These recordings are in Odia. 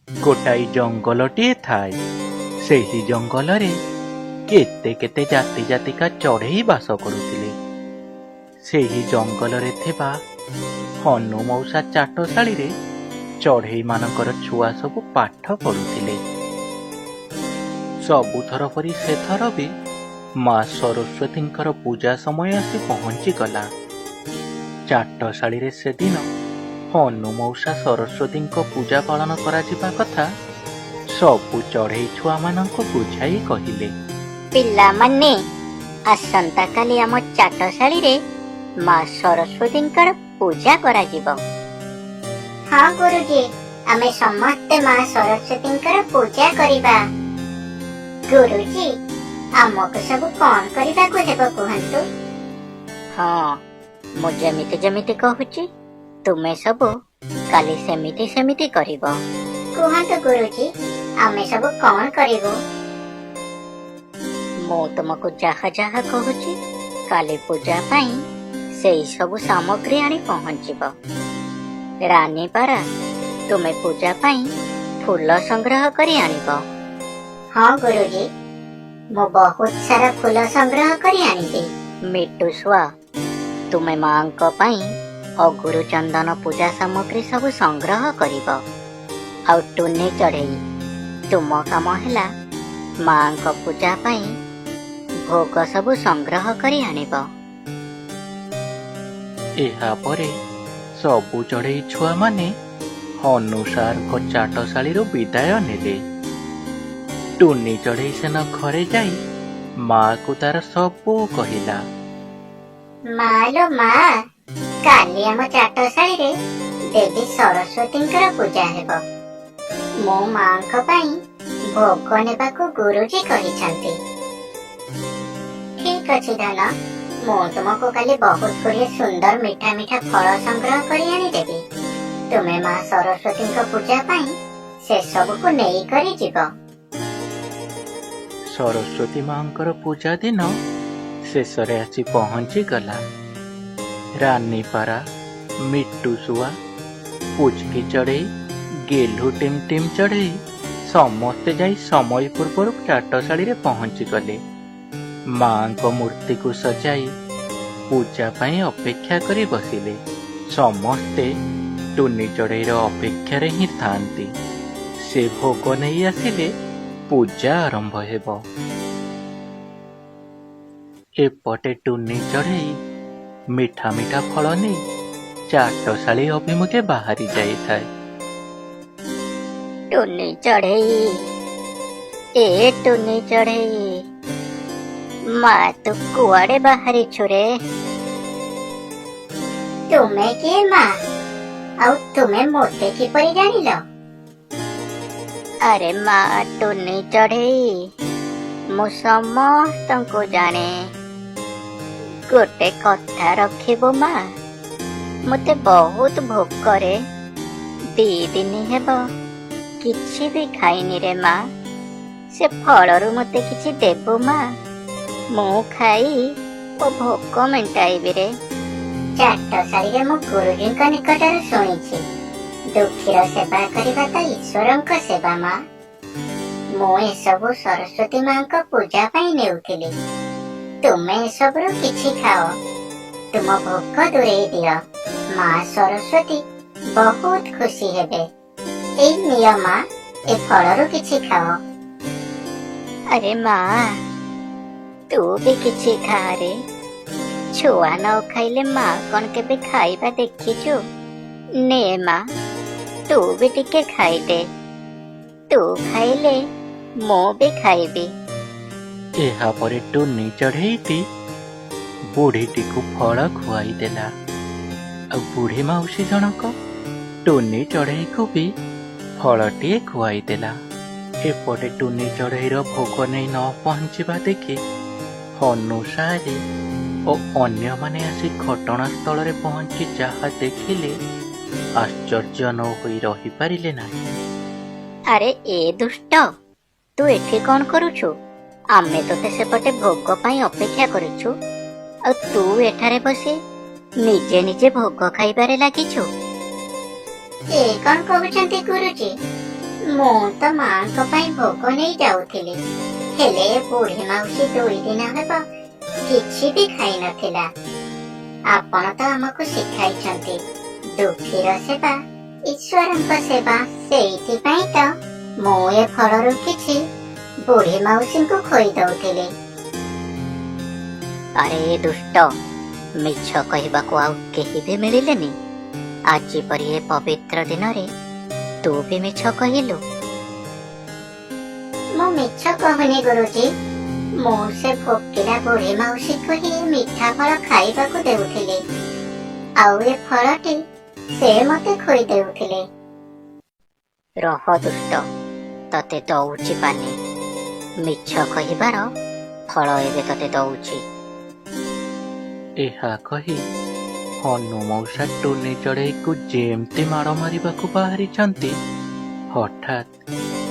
ଗୋଟାଏ ଜଙ୍ଗଲଟିଏ ଥାଏ। ସେହି ଜଙ୍ଗଲରେ କେତେ କେତେ ଜାତି ଜାତିକା ଚଢ଼େଇ ବାସ କରୁଥିଲେ। ସେହି ଜଙ୍ଗଲରେ ଥିବା ହନୁ ମଉସା ଚାଟଶାଳୀରେ ଚଢ଼େଇମାନଙ୍କର ଛୁଆ ସବୁ ପାଠ ପଢୁଥିଲେ। ସବୁଥର ପରି ସେଥର ବି ମା ସରସ୍ୱତୀଙ୍କର ପୂଜା ସମୟ ଆସି ପହଞ୍ଚିଗଲା। ଚାଟଶାଳୀରେ ସେଦିନ ହନୁ ମଉସା ସରସ୍ୱତୀଙ୍କ ପୂଜା ପାଳନ କରାଯିବା କଥା ସବୁ ଚଢ଼େଇ ଛୁଆମାନଙ୍କୁ ବୁଝାଇ କହିଲେ। ପିଲାମାନେ, ଆସନ୍ତାକାଲି ଆମ ଚାଟଶାଳୀରେ ମା ସରସ୍ୱତୀଙ୍କର ପୂଜା କରାଯିବ। ହଁ ଗୁରୁଜୀ, ଆମେ ସମସ୍ତେ ମା ସରସ୍ୱତୀଙ୍କର ପୂଜା କରିବା। ଗୁରୁଜୀ, ଆମକୁ ସବୁ କଣ କରିବାକୁ ହେବ କୁହନ୍ତୁ? ହଁ, ମୁଁ ଯେମିତି ଯେମିତି କହୁଛି ତୁମେ ସବୁ କାଲି ସେମିତି ସେମିତି କରିବ। କୁହନ୍ତୁ ଗୁରୁଜୀ, ଆମେ ସବୁ କଣ କରିବୁ? ମୁଁ ତୁମକୁ ଯାହା ଯାହା କହୁଛି କାଲି ପୂଜା ପାଇଁ ସେଇ ସବୁ ସାମଗ୍ରୀ ଆଣି ପହଞ୍ଚିବ। ରାନୀପାରା, ତୁମେ ପୂଜା ପାଇଁ ଫୁଲ ସଂଗ୍ରହ କରି ଆଣିବ। ହଁ ଗୁରୁଜୀ, ମୁଁ ବହୁତ ସାରା ଫୁଲ ସଂଗ୍ରହ କରି ଆଣିବି। ମିଟୁ ଶୁଆ, ତୁମେ ମାଙ୍କ ପାଇଁ ଅଗୁରୁ ଚନ୍ଦନ ପୂଜା ସାମଗ୍ରୀ ସବୁ ସଂଗ୍ରହ କରିବ। ଆଉ ଟୁନି ଚଢ଼େଇ, ତୁମ କାମ ହେଲା ମାଙ୍କ ପୂଜା ପାଇଁ ଭୋଗ ସବୁ ସଂଗ୍ରହ କରି ଆଣିବ। ଏହାପରେ ସବୁ ଚଢ଼େଇ ଛୁଆମାନେ ହନୁ ସାର୍ଙ୍କ ଚାଟଶାଳୀରୁ ବିଦାୟ ନେଲେ। ଟୁନି ଚଢ଼େଇ ସେନ ଘରେ ଯାଇ ମାକୁ ତାର ସବୁ କହିଲା। ମାଲୋ ମା, କାଲି ଆମ ଚାଟଶାଳୀରେ ଦେବୀ ସରସ୍ୱତୀଙ୍କର ପୂଜା ହେବ। ମୋ ମାଙ୍କ ପାଇଁ ଭୋଗ ନେବାକୁ ଗୁରୁଜୀ କହିଛନ୍ତି। ଠିକ ଅଛି ଧନ, ମୁଁ ତୁମକୁ କାଲି ବହୁତ ଗୁଡ଼ିଏ ସୁନ୍ଦର ମିଠା ମିଠା ଫଳ ସଂଗ୍ରହ କରି ଆଣିଦେବି। ତୁମେ ମା ସରସ୍ୱତୀଙ୍କ ପୂଜା ପାଇଁ ସେସବୁକୁ ନେଇକରି ଯିବ। ସରସ୍ୱତୀ ମାଙ୍କର ପୂଜା ଦିନ ଶେଷରେ ଆସି ପହଞ୍ଚିଗଲା। ରାନୀପାରା, ମିଟୁ ଶୁଆ, ପୁଚକି ଚଢ଼େଇ, ଗେଲୁ ଟିମ୍ ଟିମ୍ ଚଢ଼େଇ ସମସ୍ତେ ଯାଇ ସମୟ ପୂର୍ବରୁ ଚାଟଶାଳୀରେ ପହଞ୍ଚିଗଲେ। ମାଙ୍କ ମୂର୍ତ୍ତିକୁ ସଜାଇ ପୂଜା ପାଇଁ ଅପେକ୍ଷା କରି ବସିଲେ। ସମସ୍ତେ ଟୁନି ଚଢ଼େଇର ଅପେକ୍ଷାରେ ହିଁ ଥାଆନ୍ତି। ସେ ଭୋଗ ନେଇ ଆସିଲେ ପୂଜା ଆରମ୍ଭ ହେବ। ଏପଟେ ଟୁନି ଚଢ଼େଇ ମିଠା ମିଠା ଫଳ ନେଇ ଚାଟଶାଳୀ ଅଭିମୁଖେ ବାହାରି ଯାଇଥାଏ। ଟୁନି ଚଢ଼େଇ, ଏ ଟୁନି ଚଢ଼େଇ, ମା ତୁ କୁଆଡେ ବାହାରିଛୁ ରେ? ତୁମେ କିଏ ମା? ଆଉ ତୁମେ ମୋତେ କିପରି ଜାଣିଲ? ଆରେ ମା ଟୁନି ଚଢ଼େଇ, ମୁଁ ସମସ୍ତଙ୍କୁ ଜାଣେ। ଗୋଟେ କଥା ରଖିବୁ ମା, ମୋତେ ବହୁତ ଭୋକରେ 2 ଦିନ ହେବ କିଛି ବି ଖାଇନି ରେ ମା। ସେ ଫଳରୁ ମୋତେ କିଛି ଦେବୁ ମା, ମୁଁ ଖାଇ ମୋ ଭୋକ ମେଣ୍ଟାଇବି ରେ। ଚାଟଶାଳୀରେ ମୁଁ ଗୁରୁଜୀଙ୍କ ନିକଟରୁ ଶୁଣିଛି, ଦୁଃଖୀର ସେବା କରିବା ତ ଈଶ୍ୱରଙ୍କ ସେବା ମା। ମୁଁ ଏସବୁ ସରସ୍ୱତୀ ମାଙ୍କ ପୂଜା ପାଇଁ ନେଉଥିଲି। ତୁମେ ଏସବୁରୁ କିଛି ଖାଅ, ତୁମ ଭୋକ ଦୂରେଇ ଦିଅ। ମା ସରସ୍ୱତୀ ବହୁତ ଖୁସି ହେବେ। ଏଇ ନିଅ ମା, ଏ ଫଳରୁ କିଛି ଖାଅ। ଆରେ ମା, ତୁ ବି କିଛି ଖା ରେ। ଛୁଆ ନ ଖାଇଲେ ମା କଣ କେବେ ଖାଇବା ଦେଖିଛୁ? ନେ ମା, ତୁ ବି ଟିକେ ଖାଇଦେ। ତୁ ଖାଇଲେ ମୁଁ ବି ଖାଇବି। ଏହାପରେ ଟୁନି ଚଢ଼େଇଟି ବୁଢ଼ୀଟିକୁ ଫଳ ଖୁଆଇ ଦେଲା। ଆଉ ବୁଢ଼ୀ ମାଉସୀ ଜଣକ ଟୁନି ଚଢ଼େଇକୁ ବି ଫଳଟିଏ ଖୁଆଇ ଦେଲା। ଏପଟେ ଟୁନି ଚଢ଼େଇର ଭୋଗ ନେଇ ନ ପହଞ୍ଚିବା ଦେଖି ହନୁ ସାରି ଓ ଅନ୍ୟମାନେ ଆସି ଘଟଣାସ୍ଥଳରେ ପହଞ୍ଚି ଯାହା ଦେଖିଲେ ଆଶ୍ଚର୍ଯ୍ୟ ନ ହୋଇ ରହିପାରିଲେ ନାହିଁ। ଆରେ ଏ ଦୁଷ୍ଟ, ତୁ ଏଠି କଣ କରୁଛୁ? ଆମେ ତୋତେ ସେପଟେ ଭୋଗ ପାଇଁ ଅପେକ୍ଷା କରିଛୁ, ଆଉ ତୁ ଏଠାରେ ବସି ନିଜେ ନିଜେ ଭୋଗ ଖାଇବାରେ ଲାଗିଛୁ। ଏ କଣ କହୁଛନ୍ତି ଗୁରୁଜୀ? ମୁଁ ତ ମାଙ୍କ ପାଇଁ ଭୋଗ ନେଇ ଯାଉଥିଲି, ହେଲେ ବୁଢୀ ମାଉସୀ 2 ଦିନ ହେବ କିଛି ବି ଖାଇ ନଥିଲା। ଆପଣ ତ ଆମକୁ ଶିଖାଇଛନ୍ତି ଦୁଃଖୀର ସେବା ଈଶ୍ୱରଙ୍କ ସେବା, ସେଇଥିପାଇଁ ତ ମୁଁ ଏ ଫଳରୁ କିଛି ବୁଢୀ ମାଉସୀଙ୍କୁ ଖୋଇ ଦଉଥିଲି। ଆରେ ଦୁଷ୍ଟ, ମିଛ କହିବାକୁ ଆଉ କେହି ବି ମିଳିଲେନି। ଆଜି ପରି ଏ ପବିତ୍ର ଦିନରେ ତୁ ବି ମିଛ କହିଲୁ। ମୁଁ ମିଛ କହୁନି ଗୁରୁଜୀ, ମୁଁ ସେ ଭୋକିଲା ବୁଢୀ ମାଉସୀକୁ ହିଁ ମିଠା ଫଳ ଖାଇବାକୁ ଦେଉଥିଲି, ଆଉ ଏ ଫଳଟି ସେ ମତେ ଖୋଇ ଦେଉଥିଲେ। ରହ ଦୁଷ୍ଟ, ତତେ ଦଉଛି ପାନି। ମିଛ କହିବାର ଫଳ ଏବେ ତତେ ଦଉଛି। ଏହା କହି ହନୁ ମଉସା ଟୁନି ଚଢ଼େଇକୁ ଯେମିତି ମାଡ଼ ମାରିବାକୁ ବାହାରିଛନ୍ତି, ହଠାତ୍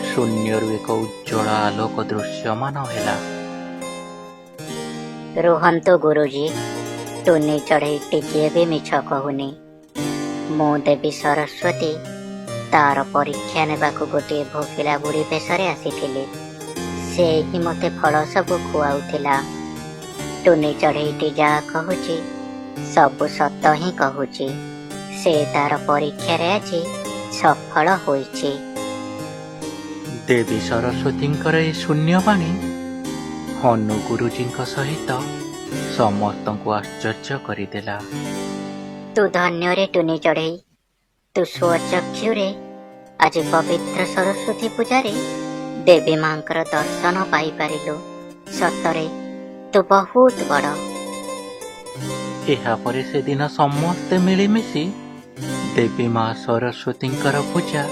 ଶୂନ୍ୟରୁ ଏକ ଉଜ୍ଜଳ ଆଲୋକ ଦୃଶ୍ୟମାନ ହେଲା। ରୁହନ୍ତୁ ଗୁରୁଜୀ, ଟୁନି ଚଢ଼େଇ ଟିକିଏ ବି ମିଛ କହୁନି। ମୁଁ ଦେବୀ ସରସ୍ୱତୀ ତାର ପରୀକ୍ଷା ନେବାକୁ ଗୋଟିଏ ଭୋକିଲା ବୁଢ଼ୀ ବେଶରେ ଆସିଥିଲି। ସେ ହିଁ ମୋତେ ଫଳ ସବୁ ଖୁଆଉଥିଲା। ଟୁନି ଚଢ଼େଇଟି ଯାହା କହୁଛି ସବୁ ସତ ହିଁ କହୁଛି। ସେ ତାର ପରୀକ୍ଷାରେ ଆଜି ସଫଳ ହୋଇଛି। ଦେବୀ ସରସ୍ୱତୀଙ୍କର ଏ ଶୂନ୍ୟବାଣୀ ହନୁ ଗୁରୁଜୀଙ୍କ ସହିତ ସମସ୍ତଙ୍କୁ ଆଶ୍ଚର୍ଯ୍ୟ କରିଦେଲା। ତୁ ଧନ୍ୟରେ ଟୁନି ଚଢ଼େଇ, ତୁ ସ୍ୱଚକ୍ଷୁରେ ଆଜି ପବିତ୍ର ସରସ୍ୱତୀ ପୂଜାରେ ଦେବୀ ମାଙ୍କର ଦର୍ଶନ ପାଇପାରିଲୁ। ସତରେ ତୁ ବହୁତ ବଡ଼। ଏହାପରେ ସେଦିନ ସମସ୍ତେ ମିଳିମିଶି ଦେବୀ ମା ସରସ୍ୱତୀଙ୍କର ପୂଜା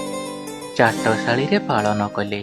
ଚାଟଶାଳୀରେ ପାଳନ କଲେ।